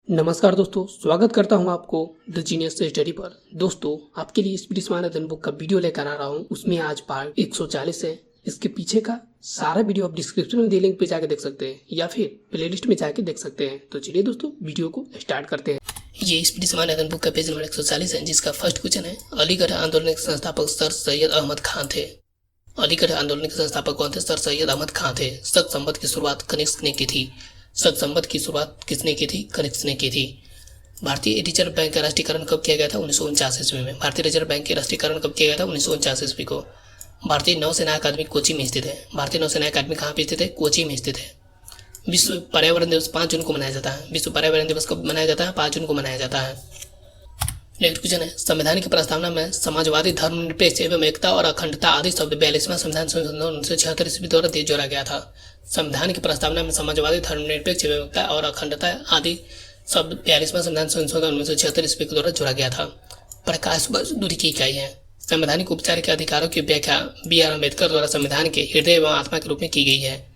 नमस्कार दोस्तों, स्वागत करता हूं आपको द जीनियस स्टडी पर। दोस्तों, आपके लिए स्पीड स्मार्ट बुक का वीडियो लेकर आ रहा हूं। उसमें आज पार्ट 140 है। इसके पीछे का सारा वीडियो आप डिस्क्रिप्शन में दिए लिंक पे जाके देख सकते हैं या फिर प्लेलिस्ट में जाके देख सकते हैं। तो चलिए दोस्तों, वीडियो को स्टार्ट करते हैं। ये स्पीड स्मार्ट बुक का पेज नंबर 140 है, जिसका फर्स्ट क्वेश्चन है, अलीगढ़ आंदोलन के संस्थापक सर सैयद अहमद खान थे। अलीगढ़ आंदोलन के संस्थापक कौन थे? सर सैयद अहमद खान थे। शक संवत की शुरुआत कनिष्क ने की थी। शक संवत की शुरुआत किसने की थी? कनिष्क ने की थी। भारतीय रिजर्व बैंक का राष्ट्रीयकरण कब किया गया था? 1949 ईस्वी में। भारतीय रिजर्व बैंक के राष्ट्रीयकरण कब किया गया था? 1949 ईस्वी को। भारतीय नौसेना अकादमी कोची में स्थित है। भारतीय नौसेना अकादमी कहाँ पे स्थित है? कोची में स्थित है। विश्व पर्यावरण दिवस 5 जून को मनाया जाता है। विश्व पर्यावरण दिवस कब मनाया जाता है? 5 जून को मनाया जाता है। नेक्स्ट क्वेश्चन है, संविधान की प्रस्तावना में समाजवादी, धर्मनिरपेक्ष एवं एकता और अखंडता आदि शब्द 42वां संविधान संशोधन 1976 ईस्वी द्वारा जोड़ा गया था। संविधान की प्रस्तावना में समाजवादी, धर्मनिरपेक्ष एवं एकता और अखंडता आदि शब्द 42वां संविधान संशोधन 1976 ईस्वी के द्वारा जोड़ा गया था। प्रकाश वर्ष दूरी की इकाई है। संवैधानिक उपचार के अधिकारों की व्याख्या B.R. अम्बेडकर द्वारा संविधान के हृदय एवं आत्मा के रूप में की गई है।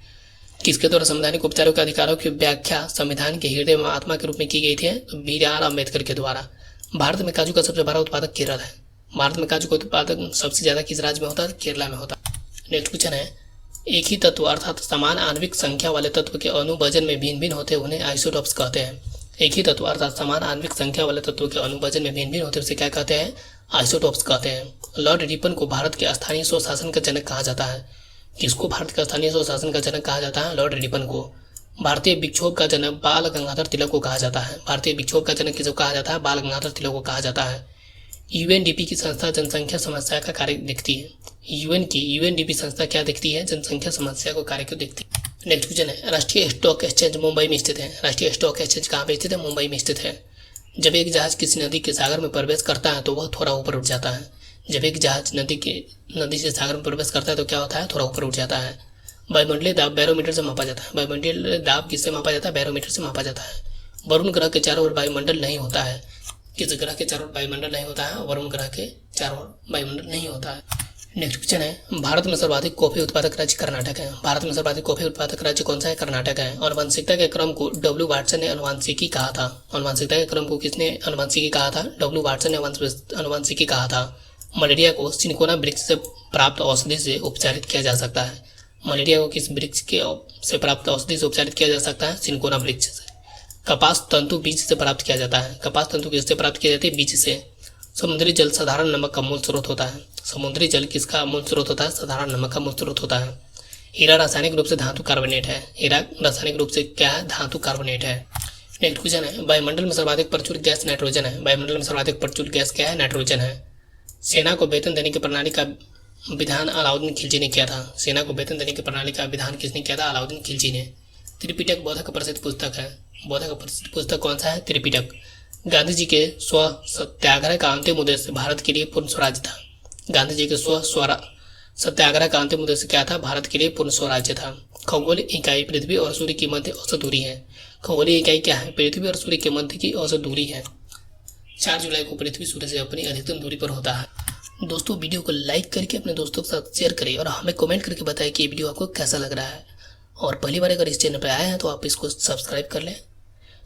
किसके द्वारा संवैधानिक उपचारों के अधिकारों की व्याख्या संविधान के हृदय एवं आत्मा के रूप में की गई थी? तो B.R. अम्बेडकर के द्वारा। भारत में काजू का सबसे बड़ा उत्पादक केरल है। भारत में काजू का उत्पादन सबसे ज्यादा किस राज्य में होता है? केरला में होता है। नेक्स्ट क्वेश्चन है, एक ही तत्व अर्थात समान आणविक संख्या वाले तत्व के अणुवजन में भिन्न भिन्न होते उन्हें आइसोटोप्स कहते हैं। एक ही तत्व अर्थात समान आणविक संख्या वाले तत्वों के अणुवजन में भिन्न भिन्न होते उसे क्या कहते हैं? आइसोटोप्स कहते हैं। लॉर्ड रिपन को भारत के स्थानीय स्वशासन का जनक कहा जाता है। किसको भारत का स्थानीय स्वशासन का जनक कहा जाता है? लॉर्ड रिपन को। भारतीय विक्षोभ का जनक बाल गंगाधर तिलक को कहा जाता है। भारतीय विक्षोभ का जनक किसको कहा जाता है? बाल गंगाधर तिलक को कहा जाता है। यूएनडीपी की संस्था जनसंख्या समस्या का कार्य देखती है। यूएनडीपी संस्था क्या देखती है? जनसंख्या समस्या को कार्य को देखती है। नेक्स्ट क्वेश्चन है, राष्ट्रीय स्टॉक एक्सचेंज मुंबई में स्थित है। राष्ट्रीय स्टॉक एक्सचेंज कहाँ पे स्थित है? मुंबई में स्थित है। जब एक जहाज किसी नदी के सागर में प्रवेश करता है तो वह थोड़ा ऊपर उठ जाता है। जब एक जहाज नदी से सागर में प्रवेश करता है तो क्या होता है? थोड़ा ऊपर उठ जाता है। वायुमंडलीय दाब बैरोमीटर से मापा जाता है। वायुमंडलीय दाब किससे मापा जाता है? बैरोमीटर से मापा जाता है। वरुण ग्रह के चारों ओर वायुमंडल नहीं होता है। किस ग्रह के चारों ओर वायुमंडल नहीं होता है? वरुण ग्रह के चारों ओर वायुमंडल नहीं होता है। नेक्स्ट क्वेश्चन है, भारत में सर्वाधिक कॉफी उत्पादक राज्य कर्नाटक है। भारत में सर्वाधिक कॉफी उत्पादक राज्य कौन सा है? कर्नाटक है। आनुवंशिकता के क्रम को डब्ल्यू वाटसन ने आनुवंशिकी कहा था। आनुवंशिकता के क्रम को किसने आनुवंशिकी कहा था? डब्ल्यू वाटसन ने आनुवंशिकी कहा था। मलेरिया को सिनकोना वृक्ष से प्राप्त औषधि से उपचारित किया जा सकता है। मलेरिया को किस वृक्ष के से प्राप्त औषधि से उपचारित किया जा सकता है? सिनकोना वृक्ष से। कपास तंतु बीज से प्राप्त किया जाता है। कपास तंतु किससे प्राप्त किया जाती है? बीज से। समुद्री जल साधारण नमक का मूल स्रोत होता है। समुद्री जल किसका मूल स्रोत होता है? साधारण नमक का मूल स्रोत होता है। हीरा रासायनिक रूप से धातु कार्बोनेट है। हीरा रासायनिक रूप से क्या है? धातु कार्बोनेट है। नेक्स्ट क्वेश्चन है, वायुमंडल में सर्वाधिक प्रचुर गैस नाइट्रोजन है। वायुमंडल में सर्वाधिक प्रचुर गैस क्या है? नाइट्रोजन है। सेना को वेतन देने की प्रणाली का विधान अलाउद्दीन खिलजी ने किया था। सेना को वेतन देने की प्रणाली का विधान किसने किया था? अलाउद्दीन खिलजी ने। त्रिपिटक बौद्ध का प्रसिद्ध पुस्तक है। बौद्ध का प्रसिद्ध पुस्तक कौन सा है? त्रिपिटक। गांधी जी के स्व सत्याग्रह का अंतिम उद्देश्य भारत के लिए पूर्ण स्वराज्य था। गांधी जी के स्व सत्याग्रह का अंतिम उद्देश्य क्या था? भारत के लिए पूर्ण स्वराज्य था। खगोलीय इकाई पृथ्वी और सूर्य के मध्य औसत दूरी है। खगोलीय इकाई क्या है? पृथ्वी और सूर्य के मध्य की औसत दूरी है। 4 जुलाई को पृथ्वी सूर्य से अपनी अधिकतम दूरी पर होता है। दोस्तों, वीडियो को लाइक करके अपने दोस्तों के साथ शेयर करें और हमें कमेंट करके बताएं कि ये वीडियो आपको कैसा लग रहा है। और पहली बार अगर इस चैनल पर आए हैं तो आप इसको सब्सक्राइब कर लें।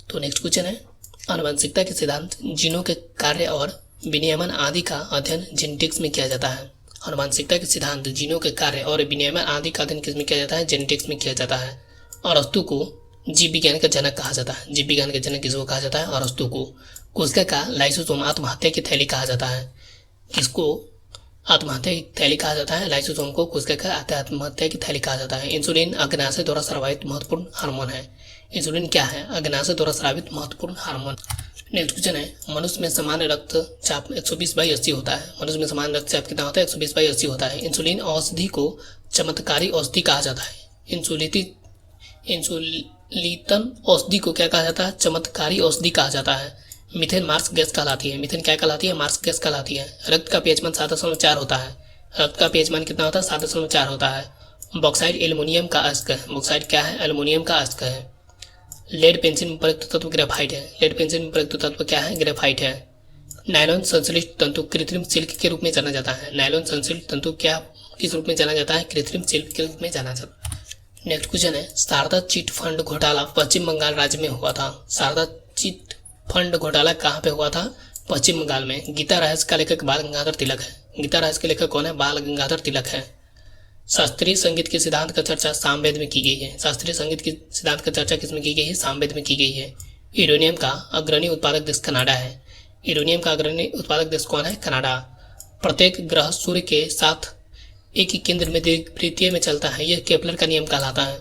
तो नेक्स्ट क्वेश्चन है, आनुवंशिकता के सिद्धांत, जीनों के कार्य और विनियमन आदि का अध्ययन जेनेटिक्स में किया जाता है। आनुवंशिकता के सिद्धांत, जीनों के कार्य और विनियमन आदि का अध्ययन किसमें किया जाता है? जेनेटिक्स में किया जाता है। अरस्तु को जीव विज्ञान का जनक कहा जाता है। जीव विज्ञान का जनक किसको कहा जाता है? अरस्तु को। कोशिका का लाइसोसोम आत्महत्या की थैली कहा जाता है। किसको आत्महत्या की थैली कहा जाता है? लाइसोसोम को कोशिका का आत्महत्या की थैली कहा जाता है। इंसुलिन अग्नाशय द्वारा स्रावित महत्वपूर्ण हार्मोन है। इंसुलिन क्या है? अग्नाशय द्वारा स्रावित महत्वपूर्ण हार्मोन। नेक्स्ट क्वेश्चन है, मनुष्य में सामान्य रक्तचाप 120/80 होता है। मनुष्य में सामान्य रक्तचाप कितना होता है? 120/80 होता है। इंसुलिन औषधि को चमत्कारी औषधि कहा जाता है। इंसुलिन औषधि को क्या कहा जाता है? चमत्कारी औषधि कहा जाता है। मीथेन मार्स गैस कहलाती है। मीथेन क्या कहलाती है? मार्स गैस कहलाती है। रक्त का पीएच मान 7.4 होता है। रक्त का पीएच मान कितना होता है? 7.4 होता है। बॉक्साइट एल्युमिनियम का अयस्क है। बॉक्साइट क्या है? एल्युमिनियम का अयस्क है। लेड पेंसिल में प्रयुक्त तत्व ग्रेफाइट है। लेड पेंसिल में प्रयुक्त तत्व क्या है? ग्रेफाइट है। नायलॉन संश्लिष्ट तंतु कृत्रिम सिल्क के रूप में जाना जाता है। नायलॉन संश्लिष्ट तंतु क्या किस रूप में जाना जाता है? कृत्रिम सिल्क के रूप में जाना जाता है। नेक्स्ट क्वेश्चन है, शारदा चिट फंड घोटाला पश्चिम बंगाल राज्य में हुआ था। शारदा चिट फंड घोटाला कहाँ पे हुआ था? पश्चिम बंगाल में। गीता रहस्य का लेखक बाल गंगाधर तिलक है। गीता रहस्य के लेखक कौन है? बाल गंगाधर तिलक है। शास्त्रीय संगीत के सिद्धांत का चर्चा सामवेद में की गई है। शास्त्रीय संगीत के सिद्धांत का चर्चा किसमें की गई है? सामवेद में की गई है। यूरेनियम का अग्रणी उत्पादक देश कनाडा है। यूरेनियम का अग्रणी उत्पादक देश कौन है? कनाडा। प्रत्येक ग्रह सूर्य के साथ एक ही केंद्र में दीर्घवृत्तीय में चलता है, यह केपलर का नियम कहलाता है।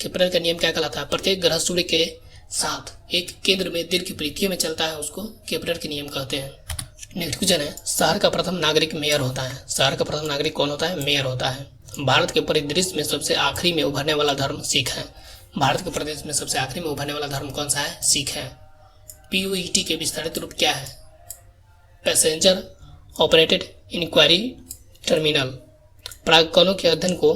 केपलर का नियम क्या कहलाता है? प्रत्येक ग्रह सूर्य के साथ एक केंद्र में दीर्घवृत्तीय में चलता है, उसको केपलर के नियम कहते हैं। नेक्स्ट क्वेश्चन है, शहर का प्रथम नागरिक मेयर होता है। शहर का प्रथम नागरिक कौन होता है? मेयर होता है। भारत के परिदृश्य में सबसे आखिरी में उभरने वाला धर्म सिख है। भारत के परिदृश्य में सबसे आखिरी में उभरने वाला धर्म कौन सा है? सिख है। POET के विस्तारित रूप क्या है? Passenger operated enquiry terminal. प्राक्कणों के अध्ययन को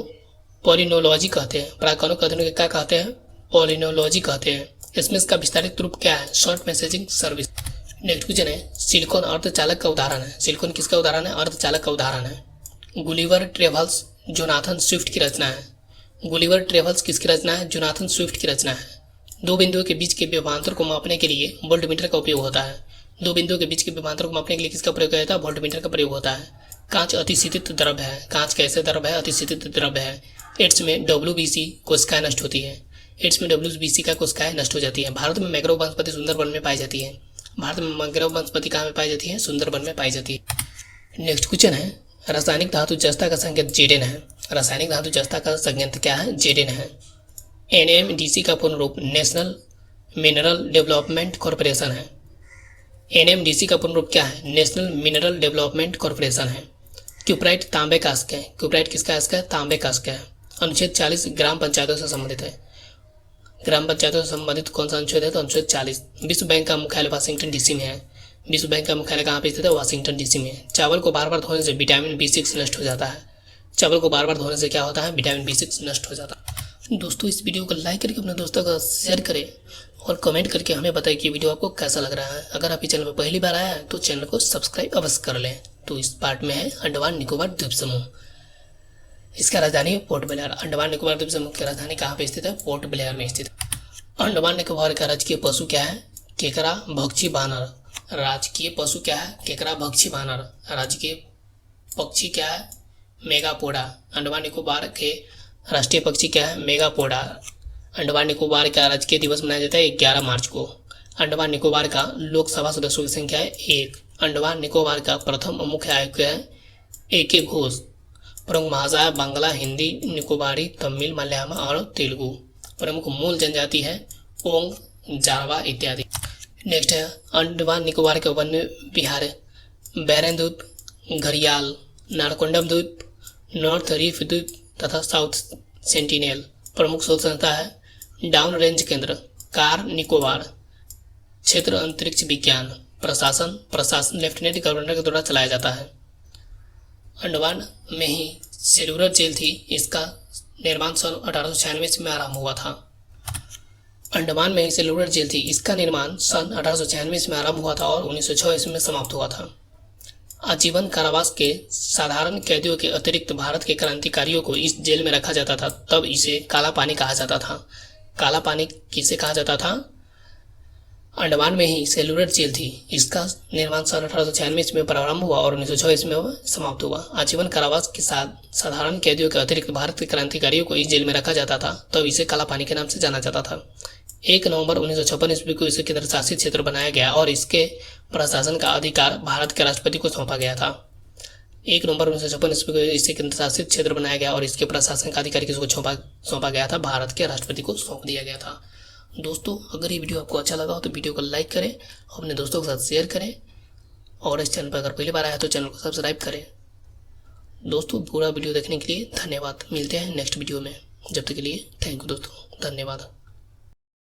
पॉलिनोलॉजी कहते हैं। प्राक्कणों के अध्ययन को क्या कहते हैं? पॉलिनोलॉजी कहते हैं। इसमें इसका विस्तारित रूप क्या है? Short messaging service. Next question है, सिलिकॉन अर्धचालक का उदाहरण है। सिलिकॉन किसका उदाहरण है? अर्धचालक का उदाहरण है। गुलिवर ट्रेवल्स जोनाथन स्विफ्ट की रचना है। गुलिवर ट्रेवल्स किसकी रचना है? जोनाथन स्विफ्ट की रचना है। दो बिंदुओं के बीच के विभवांतर को मापने के लिए वोल्टमीटर का उपयोग होता है। दो बिंदुओं के बीच के विभवांतर को मापने के लिए किसका प्रयोग किया जाता है? वोल्टमीटर का प्रयोग होता है। कांच अतिशीतित द्रव्य है। कांच कैसे द्रव्य है? अतिशीतित द्रव्य है। एड्स में WBC कोशिकाएं नष्ट होती है। एड्स में WBC का कोशिकाएं नष्ट हो जाती है। भारत में मैंग्रोव वनस्पति सुंदरबन में पाई जाती है। भारत में मैंग्रोव वनस्पति कहाँ में पाई जाती है? सुंदरबन में पाई जाती है। नेक्स्ट क्वेश्चन है, रासायनिक धातु जस्ता का संकेत Zn है। रासायनिक धातु जस्ता का संकेत क्या है? Zn है। NMDC का पूर्ण रूप नेशनल मिनरल डेवलपमेंट कॉरपोरेशन है। NMDC का पूर्ण रूप क्या है? नेशनल मिनरल डेवलपमेंट कॉरपोरेशन है। क्यूप्राइट तांबे का अयस्क है। क्यूप्राइट किसका अयस्क है? तांबे का अयस्क है। अनुच्छेद 40 ग्राम पंचायतों से संबंधित है। ग्राम पंचायतों से संबंधित कौन सा अनुच्छेद है? तो अनुच्छेद 40। विश्व बैंक का मुख्यालय वाशिंगटन DC में है। विश्व बैंक का मुख्यालय कहाँ पे स्थित है? वाशिंगटन DC में। चावल को बार बार धोने से विटामिन B6 नष्ट हो जाता है। चावल को बार बार धोने से क्या होता है? विटामिन B6 नष्ट हो जाता है। दोस्तों, इस वीडियो को लाइक करके अपने दोस्तों का शेयर करें और कमेंट करके हमें बताएं कि वीडियो आपको कैसा लग रहा है। अगर आप इस चैनल पर पहली बार आया है तो चैनल को सब्सक्राइब अवश्य कर लें। तो इस पार्ट में है अंडमान निकोबार द्वीप समूह। इसका राजधानी पोर्ट ब्लेयर। अंडमान निकोबार द्वीप समूह की राजधानी कहाँ पे स्थित है? पोर्ट ब्लेयर में स्थित है। अंडमान निकोबार का राजकीय पशु क्या है? केकड़ा भक्षी बानर। राजकीय पशु क्या है? केकड़ा भक्षी बानर। राजकीय पक्षी क्या है? मेगापोडा। अंडमान निकोबार के राष्ट्रीय पक्षी क्या है? मेगापोडा। अंडमान निकोबार का राजकीय दिवस मनाया जाता है 11 मार्च को। अंडमान निकोबार का लोकसभा सदस्यों की संख्या है 1। अंडमान निकोबार का प्रथम मुख्य आयुक्त है AK घोष। प्रमुख भाषा है बांग्ला, हिंदी, निकोबारी, तमिल, मलयालम और तेलुगु। प्रमुख मूल जनजाति है ओंग, जावा इत्यादि। नेक्स्ट है, अंडमान निकोबार के वन्य विहार बैरन द्वीप, घड़ियाल, नारकोंडम द्वीप, नॉर्थ रीफ द्वीप तथा साउथ सेंटिनेल। प्रमुख शोध संस्था है डाउन रेंज केंद्र, कार निकोबार। क्षेत्र अंतरिक्ष विज्ञान। प्रशासन लेफ्टिनेंट गवर्नर के द्वारा चलाया जाता है। अंडमान में ही सेलुलर जेल थी। इसका निर्माण सन 1896 में आरंभ हुआ था। अंडमान में ही सेलुलर जेल थी। इसका निर्माण सन 1896 में आरंभ हुआ था और 1906 ईस्वी में समाप्त हुआ था। आजीवन कारावास के साधारण कैदियों के अतिरिक्त भारत के क्रांतिकारियों को इस जेल में रखा जाता था। तब इसे काला पानी कहा जाता था। काला पानी किसे कहा जाता था? अंडमान में ही सेलुलर जेल थी। इसका निर्माण सन 1896 में प्रारंभ हुआ और 1906 ईस्वी में समाप्त हुआ। आजीवन कारावास के साथ साधारण कैदियों के अतिरिक्त भारत के क्रांतिकारियों को इस जेल में रखा जाता था। तब इसे काला पानी के नाम से जाना जाता था। 1 नवंबर 1956 ईस्वी को इसे केंद्र शासित क्षेत्र बनाया गया और इसके प्रशासन का अधिकार भारत के राष्ट्रपति को सौंपा गया था। 1 नवंबर 1956 ईस्वी को इसे केंद्र शासित क्षेत्र बनाया गया और इसके प्रशासन का अधिकार किसको सौंपा गया था? भारत के राष्ट्रपति को सौंप दिया गया था। दोस्तों, अगर ये वीडियो आपको अच्छा लगा हो तो वीडियो को लाइक करें, अपने दोस्तों के साथ शेयर करें और इस चैनल पर अगर पहली बार आया तो चैनल को सब्सक्राइब करें। दोस्तों, पूरा वीडियो देखने के लिए धन्यवाद। मिलते हैं नेक्स्ट वीडियो में। जब तक के लिए थैंक यू दोस्तों, धन्यवाद।